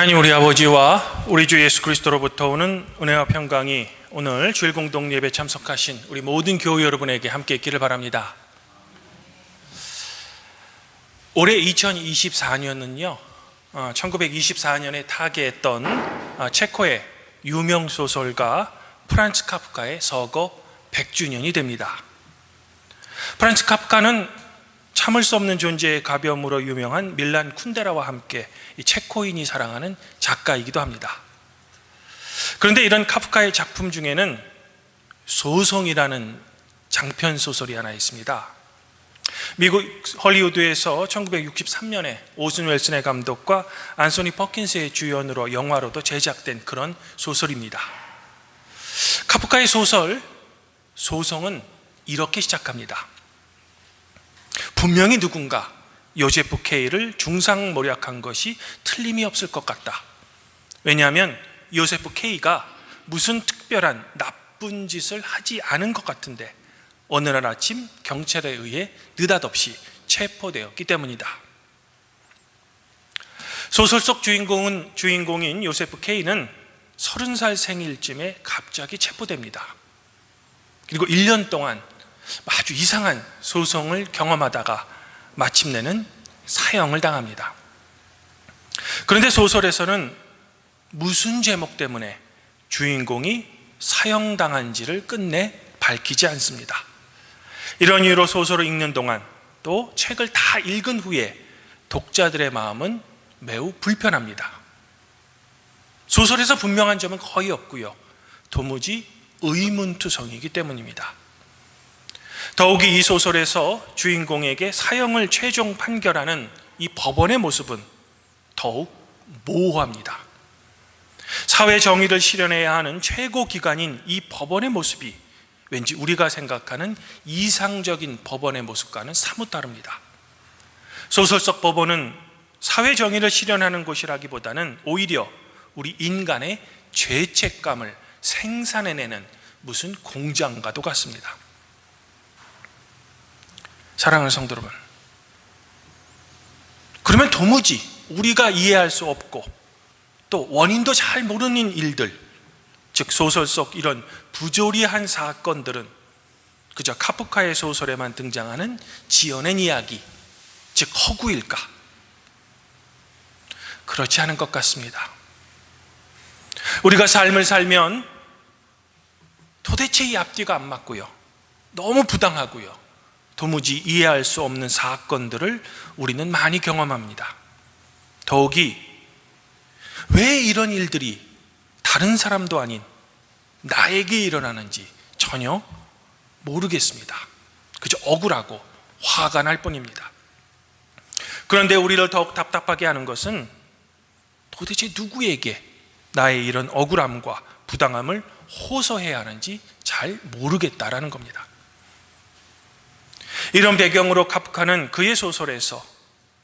하나님 우리 아버지와 우리 주 예수 그리스도로부터 오는 은혜와 평강이 오늘 주일 공동 예배 참석하신 우리 모든 교우 여러분에게 함께 있기를 바랍니다. 올해 2024년은요 1924년에 타계했던 체코의 유명 소설가 프란츠 카프카의 서거 100주년이 됩니다. 프란츠 카프카는 참을 수 없는 존재의 가벼움으로 유명한 밀란 쿤데라와 함께 이 체코인이 사랑하는 작가이기도 합니다. 그런데 이런 카프카의 작품 중에는 소송이라는 장편 소설이 하나 있습니다. 미국 헐리우드에서 1963년에 오슨 웰슨의 감독과 안소니 퍼킨스의 주연으로 영화로도 제작된 그런 소설입니다. 카프카의 소설 소송은 이렇게 시작합니다. 분명히 누군가 요제프 K를 중상모략한 것이 틀림이 없을 것 같다. 왜냐하면 요제프 K가 무슨 특별한 나쁜 짓을 하지 않은 것 같은데 어느 날 아침 경찰에 의해 느닷없이 체포되었기 때문이다. 소설 속 주인공인 요제프 K는 30살 생일쯤에 갑자기 체포됩니다. 그리고 1년 동안 아주 이상한 소송을 경험하다가 마침내는 사형을 당합니다. 그런데 소설에서는 무슨 제목 때문에 주인공이 사형당한지를 끝내 밝히지 않습니다. 이런 이유로 소설을 읽는 동안 또 책을 다 읽은 후에 독자들의 마음은 매우 불편합니다. 소설에서 분명한 점은 거의 없고요, 도무지 의문투성이기 때문입니다. 더욱이 이 소설에서 주인공에게 사형을 최종 판결하는 이 법원의 모습은 더욱 모호합니다. 사회 정의를 실현해야 하는 최고 기관인 이 법원의 모습이 왠지 우리가 생각하는 이상적인 법원의 모습과는 사뭇 다릅니다. 소설 속 법원은 사회 정의를 실현하는 곳이라기보다는 오히려 우리 인간의 죄책감을 생산해내는 무슨 공장과도 같습니다. 사랑하는 성도 여러분, 그러면 도무지 우리가 이해할 수 없고 또 원인도 잘 모르는 일들, 즉 소설 속 이런 부조리한 사건들은 그저 카프카의 소설에만 등장하는 지어낸 이야기, 즉 허구일까? 그렇지 않은 것 같습니다. 우리가 삶을 살면 도대체 이 앞뒤가 안 맞고요, 너무 부당하고요, 도무지 이해할 수 없는 사건들을 우리는 많이 경험합니다. 더욱이 왜 이런 일들이 다른 사람도 아닌 나에게 일어나는지 전혀 모르겠습니다. 그저 억울하고 화가 날 뿐입니다. 그런데 우리를 더욱 답답하게 하는 것은 도대체 누구에게 나의 이런 억울함과 부당함을 호소해야 하는지 잘 모르겠다라는 겁니다. 이런 배경으로 카프카는 그의 소설에서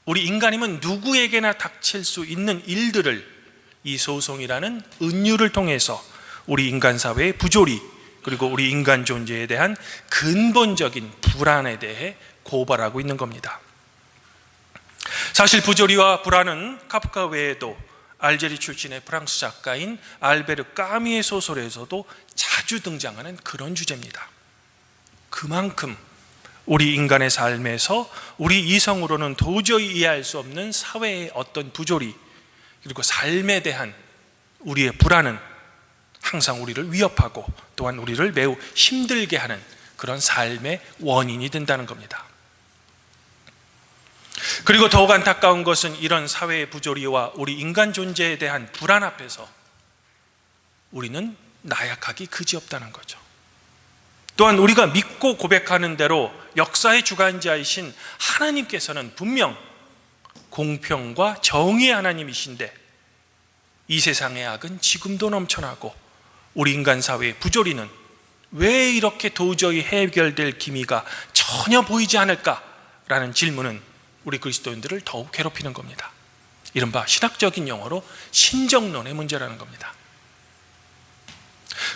우리 인간이면 누구에게나 닥칠 수 있는 일들을 이 소송이라는 은유를 통해서 우리 인간 사회의 부조리, 그리고 우리 인간 존재에 대한 근본적인 불안에 대해 고발하고 있는 겁니다. 사실 부조리와 불안은 카프카 외에도 알제리 출신의 프랑스 작가인 알베르 까미의 소설에서도 자주 등장하는 그런 주제입니다. 그만큼 우리 인간의 삶에서 우리 이성으로는 도저히 이해할 수 없는 사회의 어떤 부조리, 그리고 삶에 대한 우리의 불안은 항상 우리를 위협하고 또한 우리를 매우 힘들게 하는 그런 삶의 원인이 된다는 겁니다. 그리고 더욱 안타까운 것은 이런 사회의 부조리와 우리 인간 존재에 대한 불안 앞에서 우리는 나약하기 그지없다는 거죠. 또한 우리가 믿고 고백하는 대로 역사의 주관자이신 하나님께서는 분명 공평과 정의의 하나님이신데 이 세상의 악은 지금도 넘쳐나고 우리 인간 사회의 부조리는 왜 이렇게 도저히 해결될 기미가 전혀 보이지 않을까라는 질문은 우리 그리스도인들을 더욱 괴롭히는 겁니다. 이른바 신학적인 용어로 신정론의 문제라는 겁니다.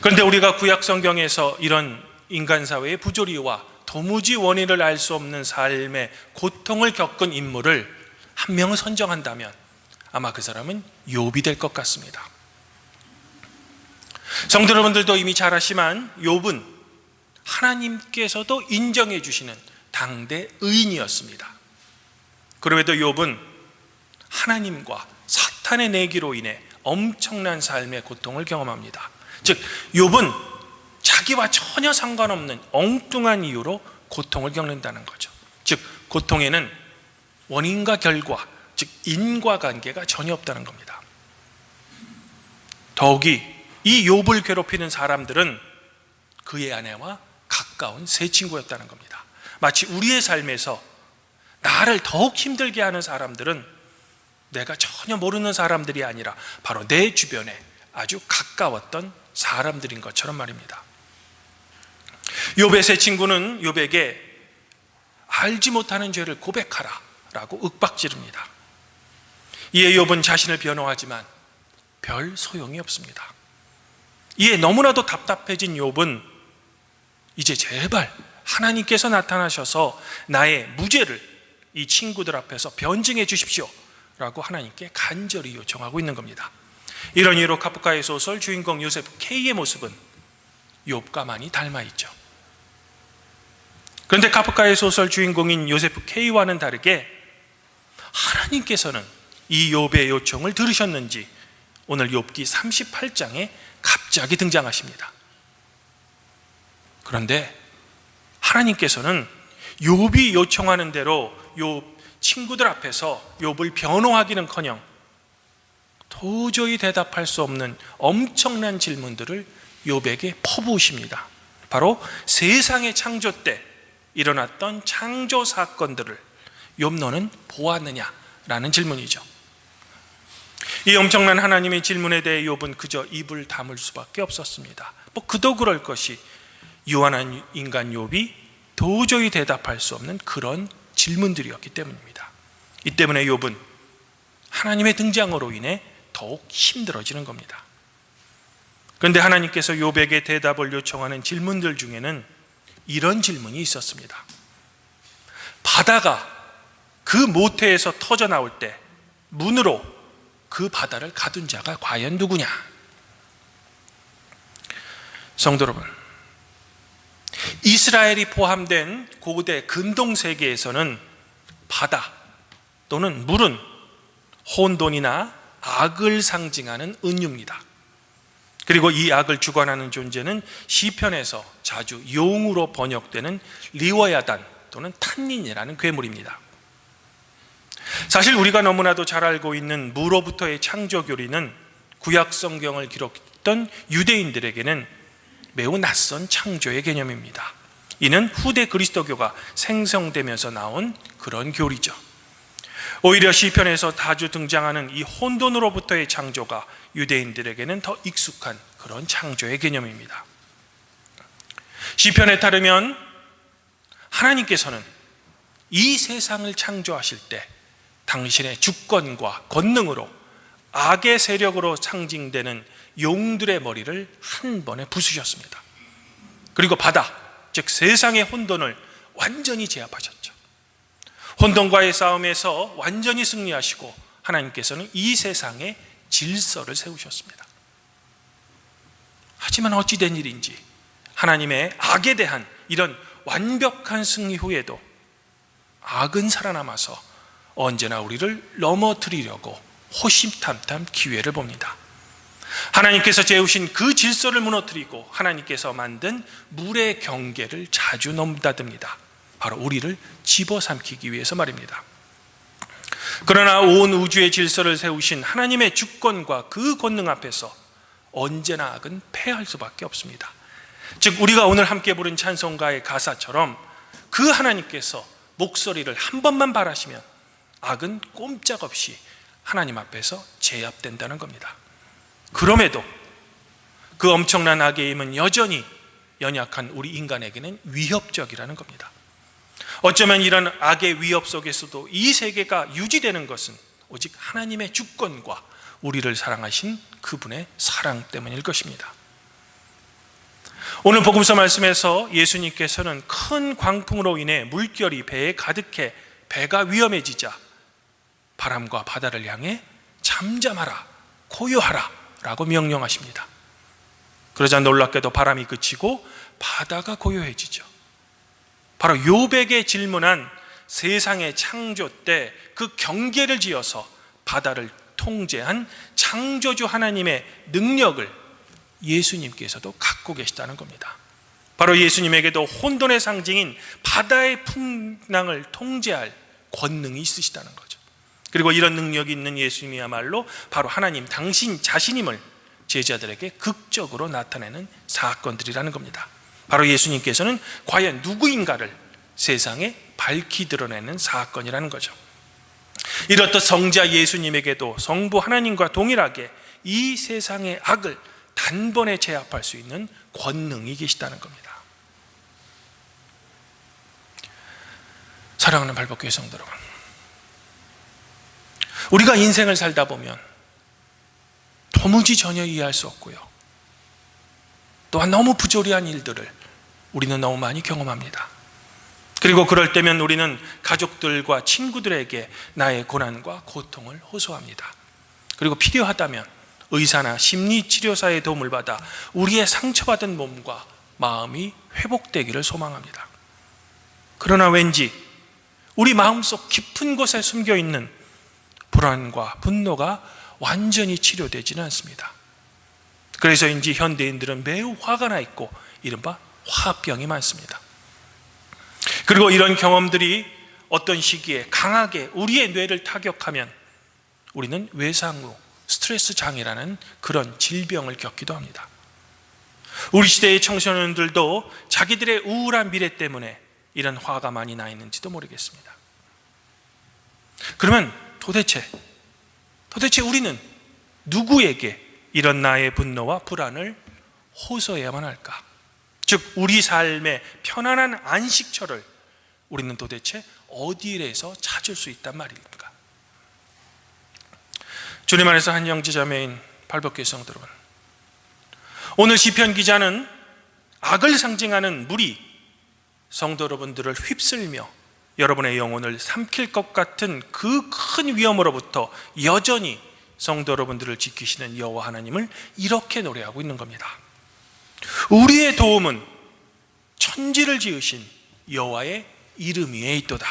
그런데 우리가 구약 성경에서 이런 인간 사회의 부조리와 도무지 원인을 알 수 없는 삶의 고통을 겪은 인물을 한 명을 선정한다면 아마 그 사람은 욥이 될 것 같습니다. 성도 여러분들도 이미 잘 아시지만 욥은 하나님께서도 인정해 주시는 당대 의인이었습니다. 그럼에도 욥은 하나님과 사탄의 내기로 인해 엄청난 삶의 고통을 경험합니다. 즉 욥은 자기와 전혀 상관없는 엉뚱한 이유로 고통을 겪는다는 거죠. 즉 고통에는 원인과 결과, 즉 인과관계가 전혀 없다는 겁니다. 더욱이 이 욥을 괴롭히는 사람들은 그의 아내와 가까운 새 친구였다는 겁니다. 마치 우리의 삶에서 나를 더욱 힘들게 하는 사람들은 내가 전혀 모르는 사람들이 아니라 바로 내 주변에 아주 가까웠던 사람들인 것처럼 말입니다. 욥의 새 친구는 욥에게 알지 못하는 죄를 고백하라 라고 윽박지릅니다. 이에 욥은 자신을 변호하지만 별 소용이 없습니다. 이에 너무나도 답답해진 욥은 이제 제발 하나님께서 나타나셔서 나의 무죄를 이 친구들 앞에서 변증해 주십시오 라고 하나님께 간절히 요청하고 있는 겁니다. 이런 이유로 카프카의 소설 주인공 요세프 K의 모습은 욥과 많이 닮아 있죠. 그런데 카프카의 소설 주인공인 요세프 K와는 다르게 하나님께서는 이 욥의 요청을 들으셨는지 오늘 욥기 38장에 갑자기 등장하십니다. 그런데 하나님께서는 욥이 요청하는 대로 욥 친구들 앞에서 욥을 변호하기는커녕 도저히 대답할 수 없는 엄청난 질문들을 욥에게 퍼부으십니다. 바로 세상의 창조 때 일어났던 창조 사건들을 욥 너는 보았느냐라는 질문이죠. 이 엄청난 하나님의 질문에 대해 욥은 그저 입을 다물 수밖에 없었습니다. 그도 그럴 것이 유한한 인간 욥이 도저히 대답할 수 없는 그런 질문들이었기 때문입니다. 이 때문에 욥은 하나님의 등장으로 인해 더욱 힘들어지는 겁니다. 그런데 하나님께서 욥에게 대답을 요청하는 질문들 중에는 이런 질문이 있었습니다. 바다가 그 모태에서 터져 나올 때 문으로 그 바다를 가둔 자가 과연 누구냐? 성도 여러분, 이스라엘이 포함된 고대 근동 세계에서는 바다 또는 물은 혼돈이나 악을 상징하는 은유입니다. 그리고 이 악을 주관하는 존재는 시편에서 자주 용으로 번역되는 리워야단 또는 탄닌이라는 괴물입니다. 사실 우리가 너무나도 잘 알고 있는 무로부터의 창조교리는 구약 성경을 기록했던 유대인들에게는 매우 낯선 창조의 개념입니다. 이는 후대 그리스도교가 생성되면서 나온 그런 교리죠. 오히려 시편에서 자주 등장하는 이 혼돈으로부터의 창조가 유대인들에게는 더 익숙한 그런 창조의 개념입니다. 시편에 따르면 하나님께서는 이 세상을 창조하실 때 당신의 주권과 권능으로 악의 세력으로 상징되는 용들의 머리를 한 번에 부수셨습니다. 그리고 바다, 즉 세상의 혼돈을 완전히 제압하셨죠. 혼돈과의 싸움에서 완전히 승리하시고 하나님께서는 이 세상에 질서를 세우셨습니다. 하지만 어찌된 일인지 하나님의 악에 대한 이런 완벽한 승리 후에도 악은 살아남아서 언제나 우리를 넘어뜨리려고 호심탐탐 기회를 봅니다. 하나님께서 재우신 그 질서를 무너뜨리고 하나님께서 만든 물의 경계를 자주 넘나듭니다. 바로 우리를 집어삼키기 위해서 말입니다. 그러나 온 우주의 질서를 세우신 하나님의 주권과 그 권능 앞에서 언제나 악은 패할 수밖에 없습니다. 즉 우리가 오늘 함께 부른 찬송가의 가사처럼 그 하나님께서 목소리를 한 번만 발하시면 악은 꼼짝없이 하나님 앞에서 제압된다는 겁니다. 그럼에도 그 엄청난 악의 힘은 여전히 연약한 우리 인간에게는 위협적이라는 겁니다. 어쩌면 이런 악의 위협 속에서도 이 세계가 유지되는 것은 오직 하나님의 주권과 우리를 사랑하신 그분의 사랑 때문일 것입니다. 오늘 복음서 말씀에서 예수님께서는 큰 광풍으로 인해 물결이 배에 가득해 배가 위험해지자 바람과 바다를 향해 잠잠하라, 고요하라 라고 명령하십니다. 그러자 놀랍게도 바람이 그치고 바다가 고요해지죠. 바로 욥에게 질문한 세상의 창조 때 그 경계를 지어서 바다를 통제한 창조주 하나님의 능력을 예수님께서도 갖고 계시다는 겁니다. 바로 예수님에게도 혼돈의 상징인 바다의 풍랑을 통제할 권능이 있으시다는 거죠. 그리고 이런 능력이 있는 예수님이야말로 바로 하나님 당신 자신임을 제자들에게 극적으로 나타내는 사건들이라는 겁니다. 바로 예수님께서는 과연 누구인가를 세상에 밝히 드러내는 사건이라는 거죠. 이렇듯 성자 예수님에게도 성부 하나님과 동일하게 이 세상의 악을 단번에 제압할 수 있는 권능이 계시다는 겁니다. 사랑하는 발복교회 성도 여러분, 우리가 인생을 살다 보면 도무지 전혀 이해할 수 없고요, 또한 너무 부조리한 일들을 우리는 너무 많이 경험합니다. 그리고 그럴 때면 우리는 가족들과 친구들에게 나의 고난과 고통을 호소합니다. 그리고 필요하다면 의사나 심리치료사의 도움을 받아 우리의 상처받은 몸과 마음이 회복되기를 소망합니다. 그러나 왠지 우리 마음속 깊은 곳에 숨겨있는 불안과 분노가 완전히 치료되지는 않습니다. 그래서인지 현대인들은 매우 화가 나 있고 이른바 화병이 많습니다. 그리고 이런 경험들이 어떤 시기에 강하게 우리의 뇌를 타격하면 우리는 외상후 스트레스 장애라는 그런 질병을 겪기도 합니다. 우리 시대의 청소년들도 자기들의 우울한 미래 때문에 이런 화가 많이 나 있는지도 모르겠습니다. 그러면 도대체 우리는 누구에게 이런 나의 분노와 불안을 호소해야만 할까? 즉 우리 삶의 편안한 안식처를 우리는 도대체 어디에서 찾을 수 있단 말입니까? 주님 안에서 한 형제자매인 발복교회 성도 여러분, 오늘 시편 기자는 악을 상징하는 물이 성도 여러분들을 휩쓸며 여러분의 영혼을 삼킬 것 같은 그 큰 위험으로부터 여전히 성도 여러분들을 지키시는 여호와 하나님을 이렇게 노래하고 있는 겁니다. 우리의 도움은 천지를 지으신 여호와의 이름 위에 있도다.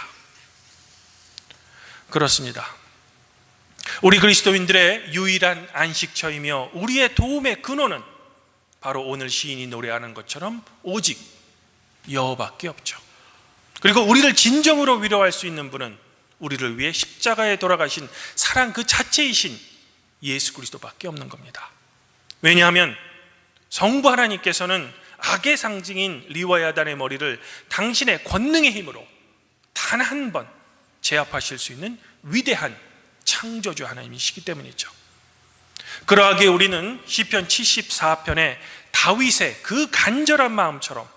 그렇습니다. 우리 그리스도인들의 유일한 안식처이며 우리의 도움의 근원은 바로 오늘 시인이 노래하는 것처럼 오직 여호와밖에 없죠. 그리고 우리를 진정으로 위로할 수 있는 분은 우리를 위해 십자가에 돌아가신 사랑 그 자체이신 예수 그리스도밖에 없는 겁니다. 왜냐하면 성부 하나님께서는 악의 상징인 리와야단의 머리를 당신의 권능의 힘으로 단 한 번 제압하실 수 있는 위대한 창조주 하나님이시기 때문이죠. 그러하기에 우리는 시편 74편의 다윗의 그 간절한 마음처럼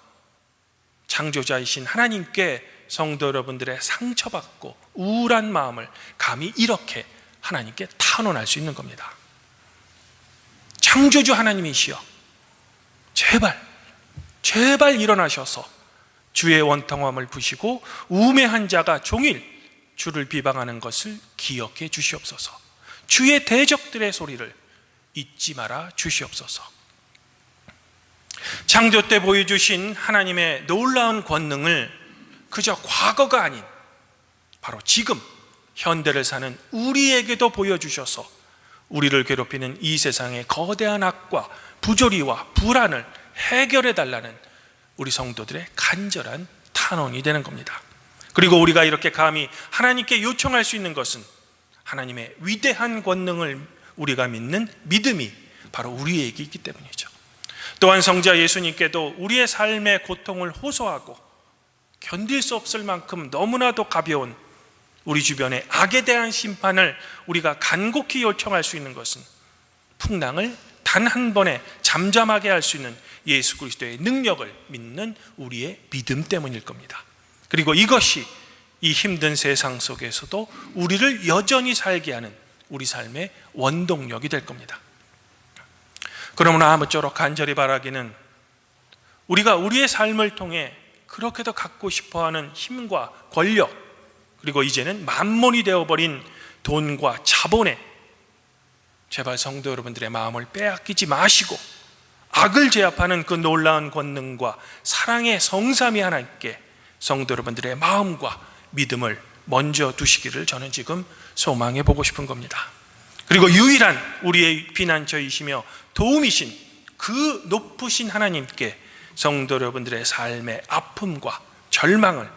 창조자이신 하나님께 성도 여러분들의 상처받고 우울한 마음을 감히 이렇게 하나님께 탄원할 수 있는 겁니다. 창조주 하나님이시여, 제발 일어나셔서 주의 원통함을 부시고 우매한 자가 종일 주를 비방하는 것을 기억해 주시옵소서. 주의 대적들의 소리를 잊지 말아 주시옵소서. 창조 때 보여주신 하나님의 놀라운 권능을 그저 과거가 아닌 바로 지금 현대를 사는 우리에게도 보여주셔서 우리를 괴롭히는 이 세상의 거대한 악과 부조리와 불안을 해결해 달라는 우리 성도들의 간절한 탄원이 되는 겁니다. 그리고 우리가 이렇게 감히 하나님께 요청할 수 있는 것은 하나님의 위대한 권능을 우리가 믿는 믿음이 바로 우리에게 있기 때문이죠. 또한 성자 예수님께도 우리의 삶의 고통을 호소하고 견딜 수 없을 만큼 너무나도 가벼운 우리 주변의 악에 대한 심판을 우리가 간곡히 요청할 수 있는 것은 풍랑을 단 한 번에 잠잠하게 할 수 있는 예수 그리스도의 능력을 믿는 우리의 믿음 때문일 겁니다. 그리고 이것이 이 힘든 세상 속에서도 우리를 여전히 살게 하는 우리 삶의 원동력이 될 겁니다. 그러므로 아무쪼록 간절히 바라기는 우리가 우리의 삶을 통해 그렇게도 갖고 싶어하는 힘과 권력, 그리고 이제는 만몬이 되어버린 돈과 자본에 제발 성도 여러분들의 마음을 빼앗기지 마시고 악을 제압하는 그 놀라운 권능과 사랑의 성삼위 하나님께 성도 여러분들의 마음과 믿음을 먼저 두시기를 저는 지금 소망해 보고 싶은 겁니다. 그리고 유일한 우리의 피난처이시며 도움이신 그 높으신 하나님께 성도 여러분들의 삶의 아픔과 절망을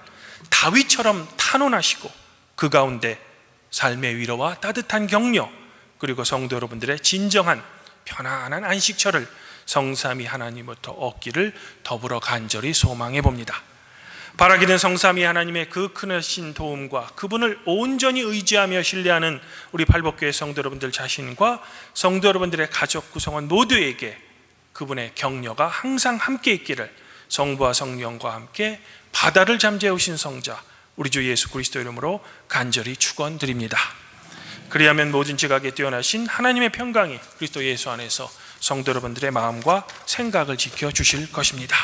다윗처럼 탄원하시고 그 가운데 삶의 위로와 따뜻한 격려, 그리고 성도 여러분들의 진정한 편안한 안식처를 성삼위 하나님부터 얻기를 더불어 간절히 소망해 봅니다. 바라기는 성삼위 하나님의 그 크신 도움과 그분을 온전히 의지하며 신뢰하는 우리 팔복교회 성도 여러분들 자신과 성도 여러분들의 가족 구성원 모두에게 그분의 격려가 항상 함께 있기를 성부와 성령과 함께 바다를 잠재우신 성자 우리 주 예수 그리스도 이름으로 간절히 축원드립니다. 그리하면 모든 지각에 뛰어나신 하나님의 평강이 그리스도 예수 안에서 성도 여러분들의 마음과 생각을 지켜주실 것입니다.